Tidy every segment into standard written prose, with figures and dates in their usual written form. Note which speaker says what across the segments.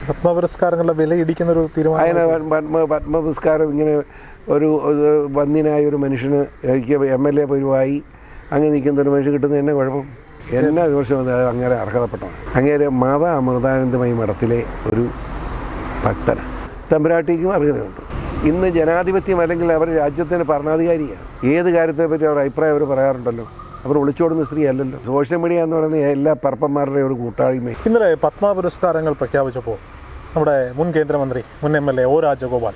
Speaker 1: പത്മപുരസ്കാരങ്ങളുടെ വില ഇടിക്കുന്ന ഒരു തീരുമാനം.
Speaker 2: പത്മപുരസ്കാരം ഇങ്ങനെ ഒരു വന്യനായ ഒരു മനുഷ്യന് MLA പരുവായി അങ്ങനെ നിൽക്കുന്ന ഒരു മനുഷ്യൻ കിട്ടുന്ന എന്നെ കുഴപ്പം. എന്നാ വിമർശനം അങ്ങനെ അർഹതപ്പെട്ടതാണ്. അങ്ങേരെ മാതാ അമൃതാനന്ദമയി മഠത്തിലെ ഒരു ഭക്തന്. തമ്പുരാട്ടിക്കും അർഹതയുണ്ട്. ഇന്ന് ജനാധിപത്യം അല്ലെങ്കിൽ അവർ രാജ്യത്തിന് ഭരണാധികാരിയാണ്. ഏത് കാര്യത്തെ പറ്റി അവർ അഭിപ്രായം അവർ പറയാറുണ്ടല്ലോ. അവർ ഒളിച്ചോടുന്ന സ്ത്രീ അല്ലല്ലോ. സോഷ്യൽ മീഡിയ എന്ന് പറയുന്ന എല്ലാ പരപ്പന്മാരുടെയും ഒരു കൂട്ടായ്മ.
Speaker 1: ഇന്നലെ പത്മപുരസ്കാരങ്ങൾ പ്രഖ്യാപിച്ചപ്പോൾ നമ്മുടെ മുൻ കേന്ദ്രമന്ത്രി മുൻ MLA O രാജഗോപാൽ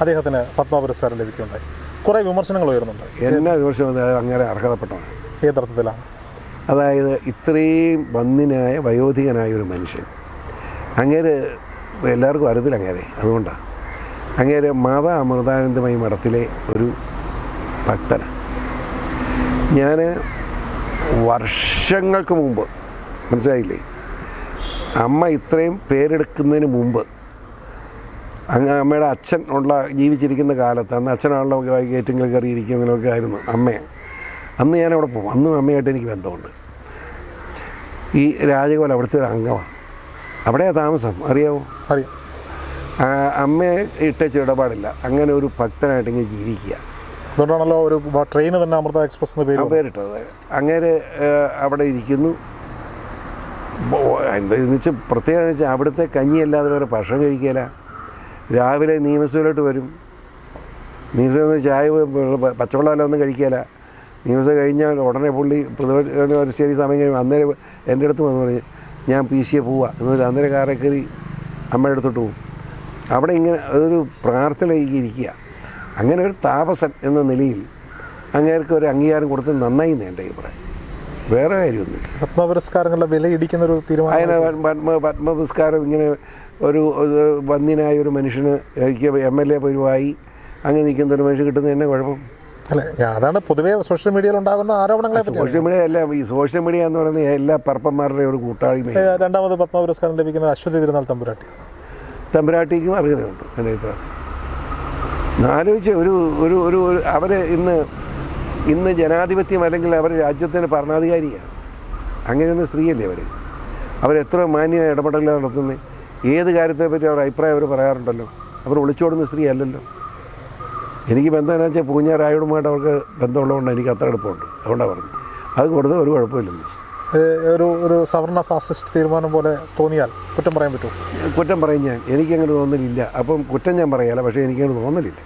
Speaker 1: അദ്ദേഹത്തിന് പത്മപുരസ്കാരം ലഭിക്കുകയുണ്ടായി. കുറേ വിമർശനങ്ങൾ ഉയർന്നുണ്ട്.
Speaker 2: എന്നാ വിമർശനം അങ്ങനെ അർഹതപ്പെട്ടതാണ്.
Speaker 1: ഏതർത്ഥത്തിലാണ്?
Speaker 2: അതായത് ഇത്രയും വന്യനായ വയോധികനായ ഒരു മനുഷ്യൻ, അങ്ങേര് എല്ലാവർക്കും അറിയത്തില്ല അങ്ങേരെ. അതുകൊണ്ടാണ് അങ്ങേര് മാതാ അമൃതാനന്ദമയി മഠത്തിലെ ഒരു ഭക്തന്. ഞാൻ വർഷങ്ങൾക്ക് മുമ്പ്, മനസ്സിലായില്ലേ, അമ്മ ഇത്രയും പേരെടുക്കുന്നതിന് മുമ്പ് അമ്മയുടെ അച്ഛൻ ജീവിച്ചിരിക്കുന്ന കാലത്ത്, അന്ന് അച്ഛനാണല്ലോ ഗേറ്റിങ്ങിൽ കയറിയിരിക്കുന്നതിനൊക്കെ ആയിരുന്നു അമ്മയെ. അന്ന് ഞാനവിടെ പോകും. അന്നും അമ്മയായിട്ട് എനിക്ക് ബന്ധമുണ്ട്. ഈ രാജകോല അവിടുത്തെ ഒരു അംഗമാണ്. അവിടെയാണ് താമസം. അറിയാമോ?
Speaker 1: അറിയാം.
Speaker 2: അമ്മയെ ഇട്ടേച്ച് ഇടപാടില്ല. അങ്ങനെ ഒരു ഭക്തനായിട്ട് ഇങ്ങനെ ജീവിക്കുക.
Speaker 1: അതുകൊണ്ടാണല്ലോ ഒരു ട്രെയിന് തന്നെ അമൃത എക്സ്പ്രസ് എന്ന്
Speaker 2: പേരിട്ടത്. അങ്ങനെ അവിടെ ഇരിക്കുന്നു. എന്താണെന്ന് വെച്ചാൽ പ്രത്യേകത വെച്ചാൽ അവിടുത്തെ കഞ്ഞിയല്ലാതെ വേറെ ഭക്ഷണം കഴിക്കില്ല. രാവിലെ നിയമസഭയിലോട്ട് വരും. നിയമസഭ ചായ പച്ചവെള്ളമെല്ലാം ഒന്നും കഴിക്കില്ല. നിയമസഭ കഴിഞ്ഞാൽ ഉടനെ പുള്ളി പ്രതിപക്ഷ ശരി സമയം കഴിയുമ്പോൾ അന്നേരം എൻ്റെ അടുത്ത് വന്ന് പറഞ്ഞ് ഞാൻ PC പോവാ എന്ന് വെച്ചാൽ അന്നേരം കാറെ കയറി അമ്മയുടെ അടുത്തോട്ട് പോകും. അവിടെ ഇങ്ങനെ അതൊരു പ്രാർത്ഥനയിലേക്ക് ഇരിക്കുക. അങ്ങനെ ഒരു താപസൻ എന്ന നിലയിൽ അങ്ങേർക്ക് ഒരു അംഗീകാരം കൊടുത്ത് നന്നായി എൻ്റെ അഭിപ്രായം. വേറെ കാര്യമൊന്നുമില്ല.
Speaker 1: പത്മപുരസ്കാരങ്ങളുടെ വില ഇടിക്കുന്ന ഒരു തീരുമാനം.
Speaker 2: പത്മപുരസ്കാരം ഇങ്ങനെ ഒരു വന്യനായ ഒരു മനുഷ്യന് MLA പരുവായി അങ്ങനെ നിൽക്കുന്ന ഒരു മനുഷ്യൻ കിട്ടുന്ന എന്നെ കുഴപ്പം.
Speaker 1: അല്ലേ? അതാണ് പൊതുവേ സോഷ്യൽ മീഡിയയിൽ ഉണ്ടാകുന്ന ആരോപണങ്ങളെ.
Speaker 2: സോഷ്യൽ മീഡിയ അല്ല, ഈ സോഷ്യൽ മീഡിയ എന്ന് പറയുന്ന എല്ലാ പരപ്പന്മാരുടെയും ഒരു കൂട്ടായ്മ.
Speaker 1: രണ്ടാമത് പത്മപുരസ്കാരം ലഭിക്കുന്ന അശ്വതി തിരുനാൾ
Speaker 2: തമ്പുരാട്ടിക്കും അർഹതയുണ്ട് എൻ്റെ അഭിപ്രായത്തിൽ. ആലോചിച്ച് ഒരു അവർ ഇന്ന് ജനാധിപത്യം അല്ലെങ്കിൽ അവർ രാജ്യത്തിന് ഭരണാധികാരിയാണ്. അങ്ങനെയൊന്നും സ്ത്രീയല്ലേ അവരെത്ര മാന്യമായ ഇടപെടലാണ് നടത്തുന്നത്. ഏത് കാര്യത്തെ പറ്റി അവർ അഭിപ്രായം അവർ പറയാറുണ്ടല്ലോ. അവർ ഒളിച്ചോടുന്ന സ്ത്രീ അല്ലല്ലോ. എനിക്ക് ബന്ധം എന്താ വെച്ചാൽ പൂഞ്ഞാറായോടുമായിട്ട് അവർക്ക് ബന്ധമുള്ളതുകൊണ്ട് എനിക്ക് അത്ര എളുപ്പമുണ്ട്. അതുകൊണ്ടാണ് പറഞ്ഞത്. അത് കൊടുത്ത് ഒരു കുഴപ്പമില്ലെന്ന്.
Speaker 1: ഒരു സവർണ ഫാസിസ്റ്റ് തീരുമാനം പോലെ തോന്നിയാൽ കുറ്റം പറയാൻ പറ്റുമോ?
Speaker 2: കുറ്റം പറയും ഞാൻ. എനിക്കങ്ങനെ തോന്നലില്ല. അപ്പം കുറ്റം ഞാൻ പറയാല, പക്ഷേ എനിക്കങ്ങനെ തോന്നലില്ല.